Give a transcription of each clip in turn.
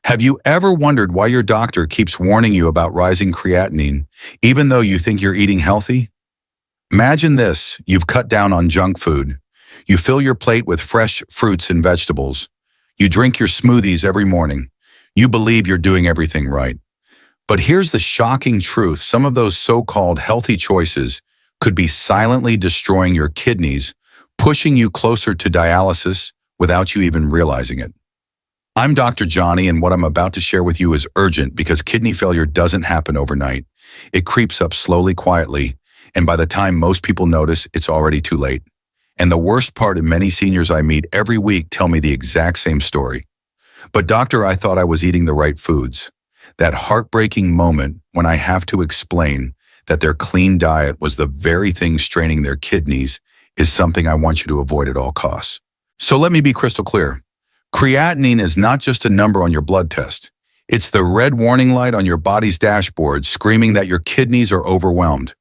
Have you ever wondered why your doctor keeps warning you about rising creatinine, even though you think you're eating healthy? Imagine this: you've cut down on junk food. You fill your plate with fresh fruits and vegetables. You drink your smoothies every morning. You believe you're doing everything right. But here's the shocking truth: some of those so-called healthy choices could be silently destroying your kidneys, pushing you closer to dialysis without you even realizing it. I'm Dr. Johnny, and what I'm about to share with you is urgent because kidney failure doesn't happen overnight. It creeps up slowly, quietly, and by the time most people notice, it's already too late. And the worst part is many seniors I meet every week tell me the exact same story. But doctor, I thought I was eating the right foods. That heartbreaking moment when I have to explain that their clean diet was the very thing straining their kidneys is something I want you to avoid at all costs. So let me be crystal clear. Creatinine is not just a number on your blood test. It's the red warning light on your body's dashboard screaming that your kidneys are overwhelmed.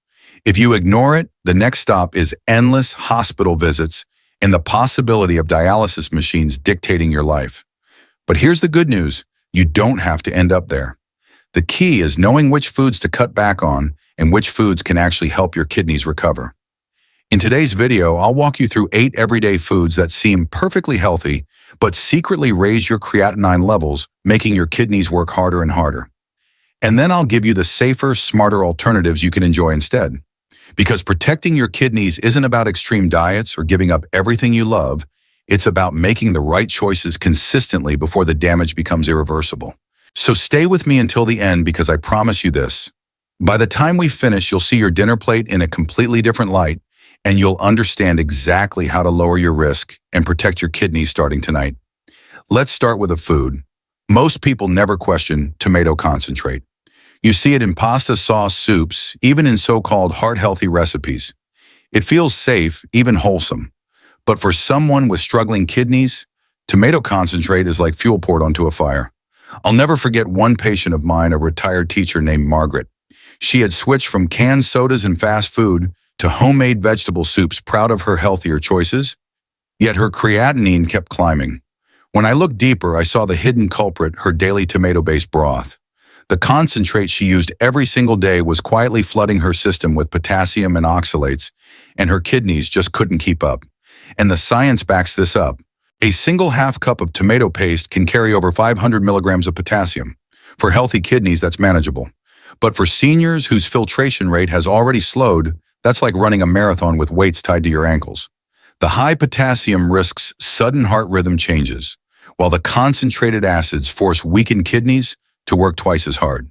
If you ignore it, the next stop is endless hospital visits and the possibility of dialysis machines dictating your life. But here's the good news: you don't have to end up there. The key is knowing which foods to cut back on and which foods can actually help your kidneys recover. In today's video, I'll walk you through 8 everyday foods that seem perfectly healthy, but secretly raise your creatinine levels, making your kidneys work harder and harder. And then I'll give you the safer, smarter alternatives you can enjoy instead. Because protecting your kidneys isn't about extreme diets or giving up everything you love. It's about making the right choices consistently before the damage becomes irreversible. So stay with me until the end, because I promise you this: by the time we finish, you'll see your dinner plate in a completely different light, and you'll understand exactly how to lower your risk and protect your kidneys starting tonight. Let's start with a food. Most people never question tomato concentrate. You see it in pasta sauce, soups, even in so-called heart-healthy recipes. It feels safe, even wholesome. But for someone with struggling kidneys, tomato concentrate is like fuel poured onto a fire. I'll never forget one patient of mine, a retired teacher named Margaret. She had switched from canned sodas and fast food to homemade vegetable soups, proud of her healthier choices. Yet her creatinine kept climbing. When I looked deeper, I saw the hidden culprit: her daily tomato-based broth. The concentrate she used every single day was quietly flooding her system with potassium and oxalates, and her kidneys just couldn't keep up. And the science backs this up. A single half cup of tomato paste can carry over 500 milligrams of potassium. For healthy kidneys, that's manageable. But for seniors whose filtration rate has already slowed, that's like running a marathon with weights tied to your ankles. The high potassium risks sudden heart rhythm changes, while the concentrated acids force weakened kidneys to work twice as hard.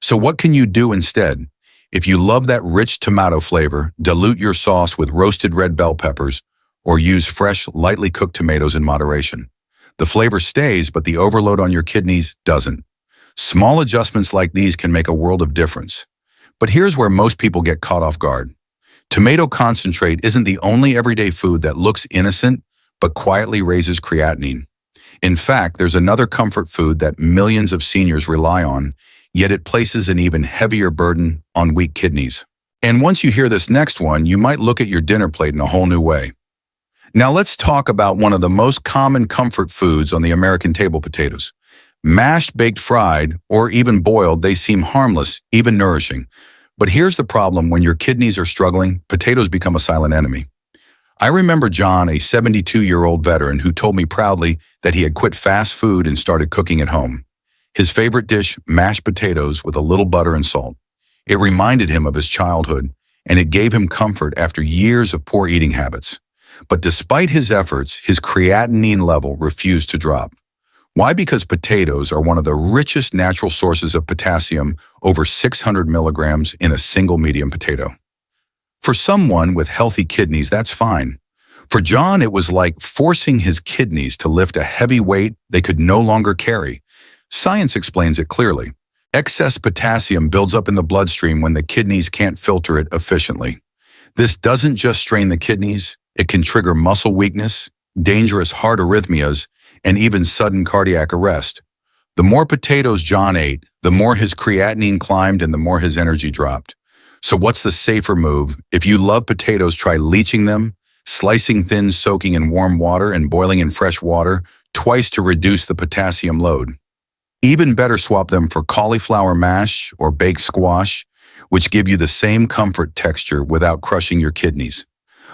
So what can you do instead? If you love that rich tomato flavor, dilute your sauce with roasted red bell peppers or use fresh, lightly cooked tomatoes in moderation. The flavor stays, but the overload on your kidneys doesn't. Small adjustments like these can make a world of difference. But here's where most people get caught off guard. Tomato concentrate isn't the only everyday food that looks innocent but quietly raises creatinine. In fact, there's another comfort food that millions of seniors rely on, yet it places an even heavier burden on weak kidneys. And once you hear this next one, you might look at your dinner plate in a whole new way. Now let's talk about one of the most common comfort foods on the American table: potatoes. Mashed, baked, fried, or even boiled, they seem harmless, even nourishing. But here's the problem: when your kidneys are struggling, potatoes become a silent enemy. I remember John, a 72-year-old veteran, who told me proudly that he had quit fast food and started cooking at home. His favorite dish: mashed potatoes with a little butter and salt. It reminded him of his childhood, and it gave him comfort after years of poor eating habits. But despite his efforts, his creatinine level refused to drop. Why? Because potatoes are one of the richest natural sources of potassium, over 600 milligrams in a single medium potato. For someone with healthy kidneys, that's fine. For John, it was like forcing his kidneys to lift a heavy weight they could no longer carry. Science explains it clearly. Excess potassium builds up in the bloodstream when the kidneys can't filter it efficiently. This doesn't just strain the kidneys, it can trigger muscle weakness, dangerous heart arrhythmias, and even sudden cardiac arrest. The more potatoes John ate, the more his creatinine climbed and the more his energy dropped. So what's the safer move? If you love potatoes, try leaching them, slicing thin, soaking in warm water, and boiling in fresh water twice to reduce the potassium load. Even better, swap them for cauliflower mash or baked squash, which give you the same comfort texture without crushing your kidneys.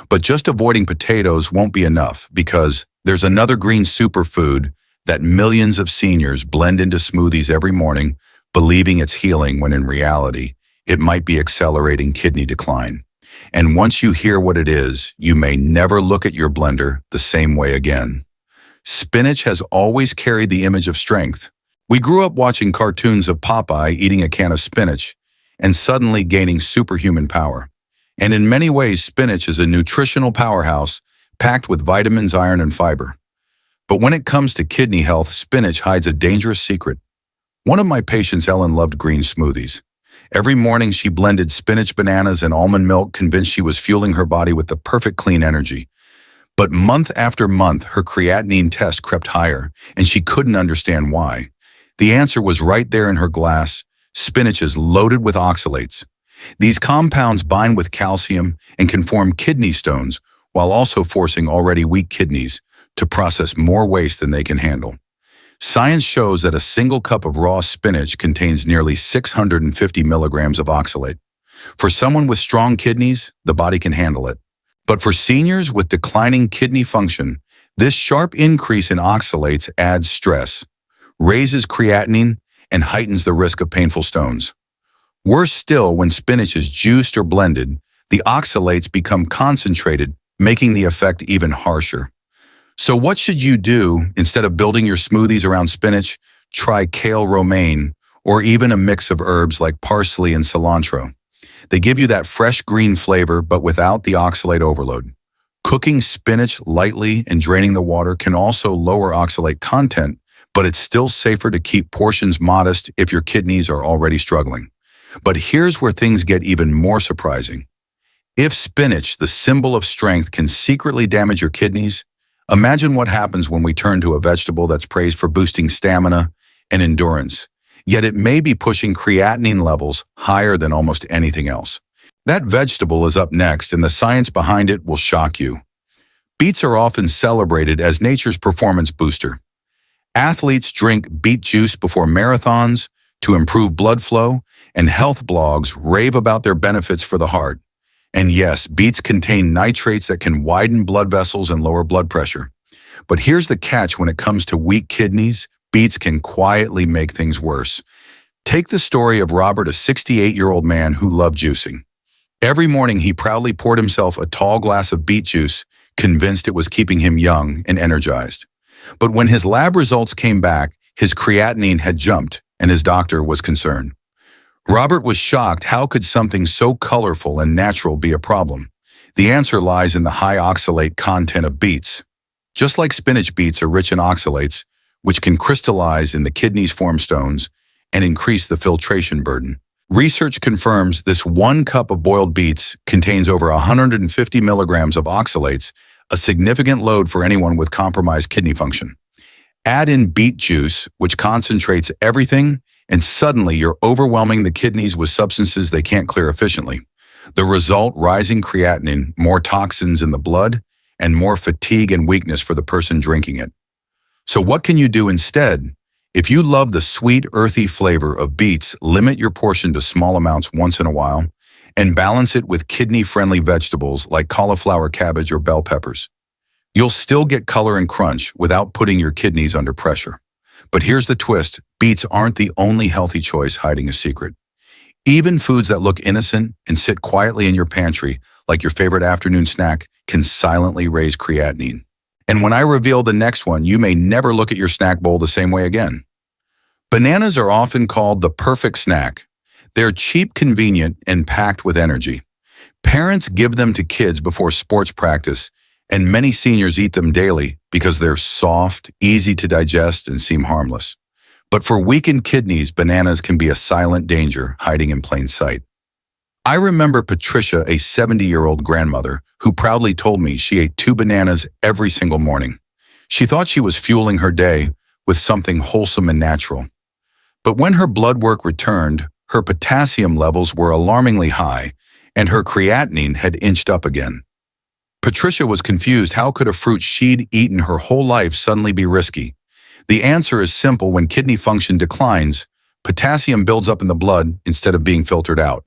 But just avoiding potatoes won't be enough, because there's another green superfood that millions of seniors blend into smoothies every morning, believing it's healing when in reality, it might be accelerating kidney decline. And once you hear what it is, you may never look at your blender the same way again. Spinach has always carried the image of strength. We grew up watching cartoons of Popeye eating a can of spinach and suddenly gaining superhuman power. And in many ways, spinach is a nutritional powerhouse packed with vitamins, iron, and fiber. But when it comes to kidney health, spinach hides a dangerous secret. One of my patients, Ellen, loved green smoothies. Every morning she blended spinach, bananas, and almond milk, convinced she was fueling her body with the perfect clean energy. But month after month, her creatinine test crept higher, and she couldn't understand why. The answer was right there in her glass. Spinach is loaded with oxalates. These compounds bind with calcium and can form kidney stones, while also forcing already weak kidneys to process more waste than they can handle. Science shows that a single cup of raw spinach contains nearly 650 milligrams of oxalate. For someone with strong kidneys, the body can handle it. But for seniors with declining kidney function, this sharp increase in oxalates adds stress, raises creatinine, and heightens the risk of painful stones. Worse still, when spinach is juiced or blended, the oxalates become concentrated, making the effect even harsher. So what should you do? Instead of building your smoothies around spinach, try kale romaine, or even a mix of herbs like parsley and cilantro. They give you that fresh green flavor, but without the oxalate overload. Cooking spinach lightly and draining the water can also lower oxalate content, but it's still safer to keep portions modest if your kidneys are already struggling. But here's where things get even more surprising. If spinach, the symbol of strength, can secretly damage your kidneys, imagine what happens when we turn to a vegetable that's praised for boosting stamina and endurance, yet it may be pushing creatinine levels higher than almost anything else. That vegetable is up next, and the science behind it will shock you. Beets are often celebrated as nature's performance booster. Athletes drink beet juice before marathons to improve blood flow, and health blogs rave about their benefits for the heart. And yes, beets contain nitrates that can widen blood vessels and lower blood pressure. But here's the catch: when it comes to weak kidneys, beets can quietly make things worse. Take the story of Robert, a 68-year-old man who loved juicing. Every morning he proudly poured himself a tall glass of beet juice, convinced it was keeping him young and energized. But when his lab results came back, his creatinine had jumped, and his doctor was concerned. Robert was shocked. How could something so colorful and natural be a problem? The answer lies in the high oxalate content of beets. Just like spinach, beets are rich in oxalates, which can crystallize in the kidneys, form stones, and increase the filtration burden. Research confirms this 1 cup of boiled beets contains over 150 milligrams of oxalates, a significant load for anyone with compromised kidney function. Add in beet juice, which concentrates everything, and suddenly you're overwhelming the kidneys with substances they can't clear efficiently. The result: rising creatinine, more toxins in the blood, and more fatigue and weakness for the person drinking it. So what can you do instead? If you love the sweet, earthy flavor of beets, limit your portion to small amounts once in a while, and balance it with kidney-friendly vegetables like cauliflower, cabbage, or bell peppers. You'll still get color and crunch without putting your kidneys under pressure. But here's the twist: beets aren't the only healthy choice hiding a secret. Even foods that look innocent and sit quietly in your pantry, like your favorite afternoon snack, can silently raise creatinine. And when I reveal the next one, you may never look at your snack bowl the same way again. Bananas are often called the perfect snack. They're cheap, convenient, and packed with energy. Parents give them to kids before sports practice, and many seniors eat them daily because they're soft, easy to digest, and seem harmless. But for weakened kidneys, bananas can be a silent danger hiding in plain sight. I remember Patricia, a 70-year-old grandmother, who proudly told me she ate 2 bananas every single morning. She thought she was fueling her day with something wholesome and natural. But when her blood work returned, her potassium levels were alarmingly high, and her creatinine had inched up again. Patricia was confused. How could a fruit she'd eaten her whole life suddenly be risky? The answer is simple: when kidney function declines, potassium builds up in the blood instead of being filtered out.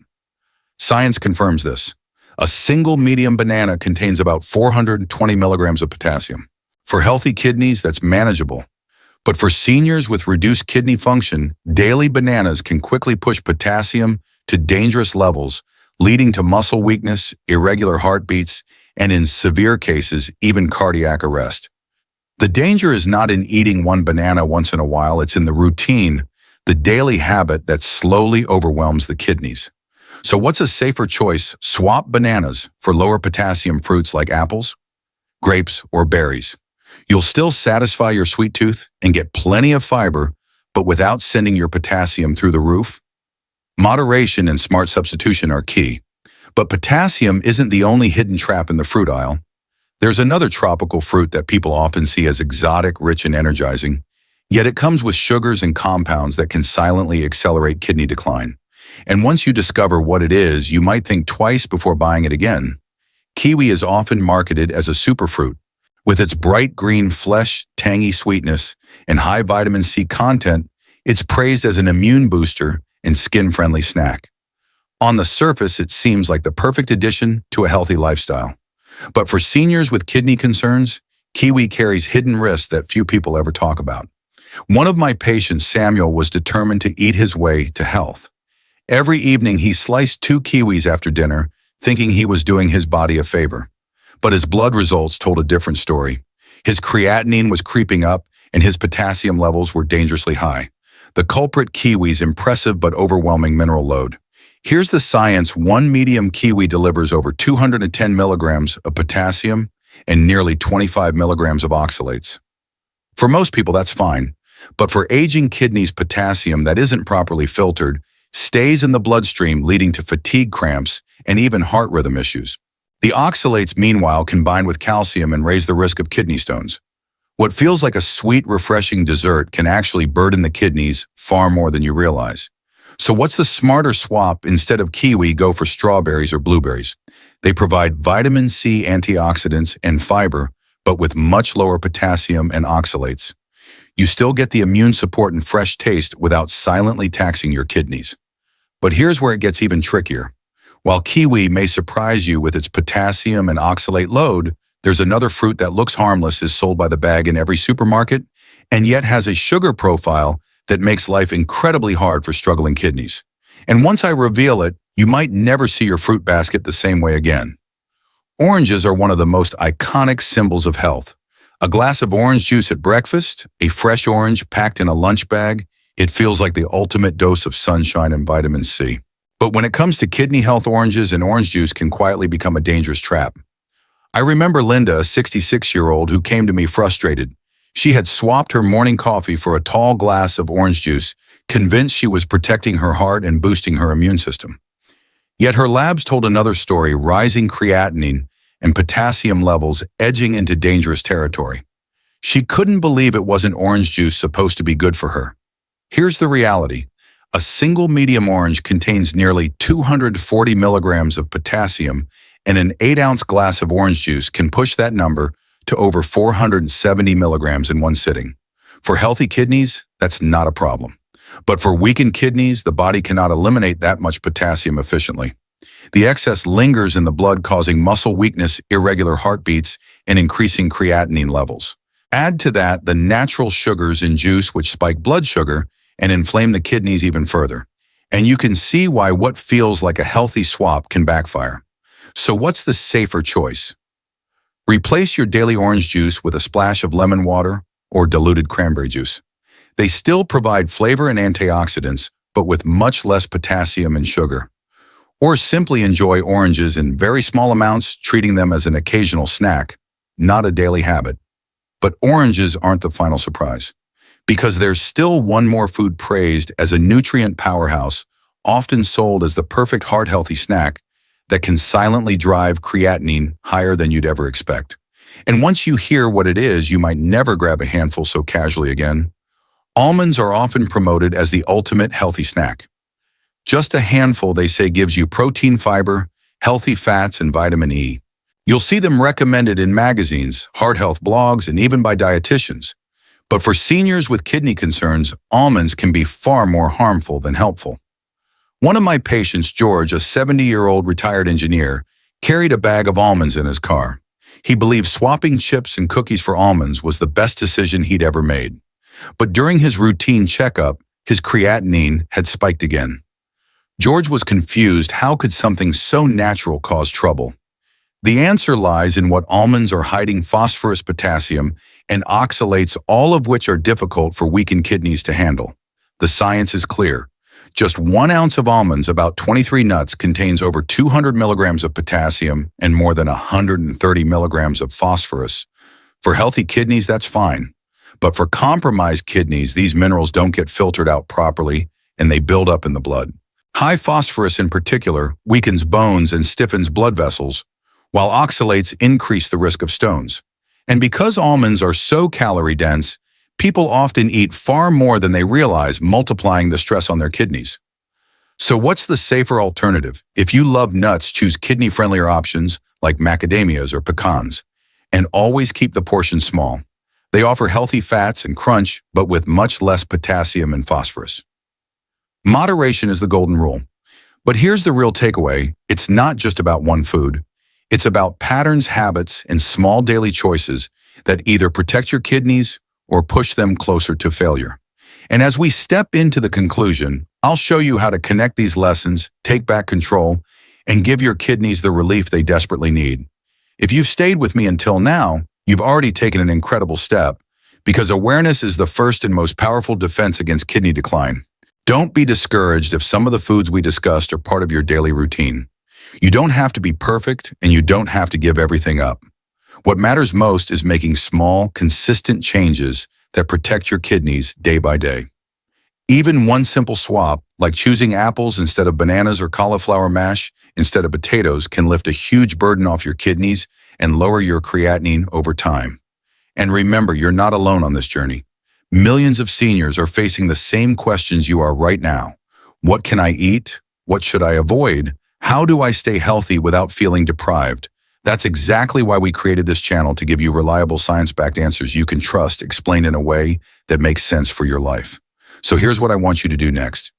Science confirms this. A single medium banana contains about 420 milligrams of potassium. For healthy kidneys, that's manageable. But for seniors with reduced kidney function, daily bananas can quickly push potassium to dangerous levels, leading to muscle weakness, irregular heartbeats, and in severe cases, even cardiac arrest. The danger is not in eating one banana once in a while, it's in the routine, the daily habit that slowly overwhelms the kidneys. So what's a safer choice? Swap bananas for lower potassium fruits like apples, grapes, or berries. You'll still satisfy your sweet tooth and get plenty of fiber, but without sending your potassium through the roof. Moderation and smart substitution are key. But potassium isn't the only hidden trap in the fruit aisle. There's another tropical fruit that people often see as exotic, rich, and energizing, yet it comes with sugars and compounds that can silently accelerate kidney decline. And once you discover what it is, you might think twice before buying it again. Kiwi is often marketed as a superfruit. With its bright green flesh, tangy sweetness, and high vitamin C content, it's praised as an immune booster and skin-friendly snack. On the surface, it seems like the perfect addition to a healthy lifestyle. But for seniors with kidney concerns, kiwi carries hidden risks that few people ever talk about. One of my patients, Samuel, was determined to eat his way to health. Every evening, he sliced 2 kiwis after dinner, thinking he was doing his body a favor. But his blood results told a different story. His creatinine was creeping up, and his potassium levels were dangerously high. The culprit: kiwi's impressive but overwhelming mineral load. Here's the science: 1 medium kiwi delivers over 210 milligrams of potassium and nearly 25 milligrams of oxalates. For most people, that's fine. But for aging kidneys, potassium that isn't properly filtered stays in the bloodstream, leading to fatigue, cramps, and even heart rhythm issues. The oxalates, meanwhile, combine with calcium and raise the risk of kidney stones. What feels like a sweet, refreshing dessert can actually burden the kidneys far more than you realize. So what's the smarter swap? Instead of kiwi, go for strawberries or blueberries. They provide vitamin C, antioxidants, and fiber, but with much lower potassium and oxalates. You still get the immune support and fresh taste without silently taxing your kidneys. But here's where it gets even trickier. While kiwi may surprise you with its potassium and oxalate load, there's another fruit that looks harmless, is sold by the bag in every supermarket, and yet has a sugar profile that makes life incredibly hard for struggling kidneys. And once I reveal it, you might never see your fruit basket the same way again. Oranges are one of the most iconic symbols of health. A glass of orange juice at breakfast, a fresh orange packed in a lunch bag, it feels like the ultimate dose of sunshine and vitamin C. But when it comes to kidney health, oranges and orange juice can quietly become a dangerous trap. I remember Linda, a 66-year-old, who came to me frustrated. She had swapped her morning coffee for a tall glass of orange juice, convinced she was protecting her heart and boosting her immune system. Yet her labs told another story: rising creatinine and potassium levels edging into dangerous territory. She couldn't believe it wasn't orange juice supposed to be good for her. Here's the reality. A single medium orange contains nearly 240 milligrams of potassium, and an 8-ounce glass of orange juice can push that number to over 470 milligrams in one sitting. For healthy kidneys, that's not a problem. But for weakened kidneys, the body cannot eliminate that much potassium efficiently. The excess lingers in the blood, causing muscle weakness, irregular heartbeats, and increasing creatinine levels. Add to that the natural sugars in juice, which spike blood sugar and inflame the kidneys even further. And you can see why what feels like a healthy swap can backfire. So what's the safer choice? Replace your daily orange juice with a splash of lemon water or diluted cranberry juice. They still provide flavor and antioxidants, but with much less potassium and sugar. Or simply enjoy oranges in very small amounts, treating them as an occasional snack, not a daily habit. But oranges aren't the final surprise, because there's still one more food praised as a nutrient powerhouse, often sold as the perfect heart-healthy snack that can silently drive creatinine higher than you'd ever expect. And once you hear what it is, you might never grab a handful so casually again. Almonds are often promoted as the ultimate healthy snack. Just a handful, they say, gives you protein, fiber, healthy fats, and vitamin E. You'll see them recommended in magazines, heart health blogs, and even by dietitians. But for seniors with kidney concerns, almonds can be far more harmful than helpful. One of my patients, George, a 70-year-old retired engineer, carried a bag of almonds in his car. He believed swapping chips and cookies for almonds was the best decision he'd ever made. But during his routine checkup, his creatinine had spiked again. George was confused. How could something so natural cause trouble? The answer lies in what almonds are hiding: phosphorus, potassium, and oxalates, all of which are difficult for weakened kidneys to handle. The science is clear. Just 1 ounce of almonds, about 23 nuts, contains over 200 milligrams of potassium and more than 130 milligrams of phosphorus. For healthy kidneys, that's fine. But for compromised kidneys, these minerals don't get filtered out properly and they build up in the blood. High phosphorus in particular weakens bones and stiffens blood vessels, while oxalates increase the risk of stones. And because almonds are so calorie-dense, people often eat far more than they realize, multiplying the stress on their kidneys. So what's the safer alternative? If you love nuts, choose kidney-friendlier options like macadamias or pecans. And always keep the portion small. They offer healthy fats and crunch, but with much less potassium and phosphorus. Moderation is the golden rule. But here's the real takeaway. It's not just about one food. It's about patterns, habits, and small daily choices that either protect your kidneys or push them closer to failure. And as we step into the conclusion, I'll show you how to connect these lessons, take back control, and give your kidneys the relief they desperately need. If you've stayed with me until now, you've already taken an incredible step, because awareness is the first and most powerful defense against kidney decline. Don't be discouraged if some of the foods we discussed are part of your daily routine. You don't have to be perfect, and you don't have to give everything up. What matters most is making small, consistent changes that protect your kidneys day by day. Even one simple swap, like choosing apples instead of bananas or cauliflower mash instead of potatoes, can lift a huge burden off your kidneys and lower your creatinine over time. And remember, you're not alone on this journey. Millions of seniors are facing the same questions you are right now. What can I eat? What should I avoid? How do I stay healthy without feeling deprived? That's exactly why we created this channel, to give you reliable science-backed answers you can trust, explained in a way that makes sense for your life. So here's what I want you to do next.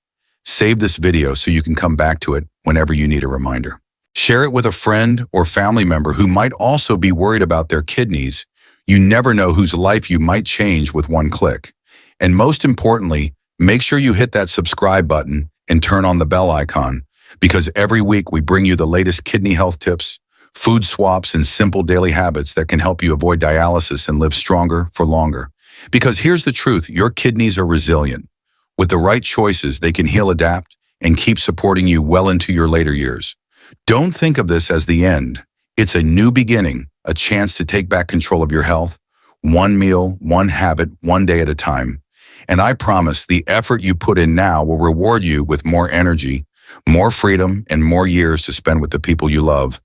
Save this video so you can come back to it whenever you need a reminder. Share it with a friend or family member who might also be worried about their kidneys. You never know whose life you might change with one click. And most importantly, make sure you hit that subscribe button and turn on the bell icon, because every week we bring you the latest kidney health tips, food swaps, and simple daily habits that can help you avoid dialysis and live stronger for longer. Because here's the truth, your kidneys are resilient. With the right choices, they can heal, adapt, and keep supporting you well into your later years. Don't think of this as the end. It's a new beginning, a chance to take back control of your health, one meal, one habit, one day at a time. And I promise the effort you put in now will reward you with more energy, more freedom, and more years to spend with the people you love.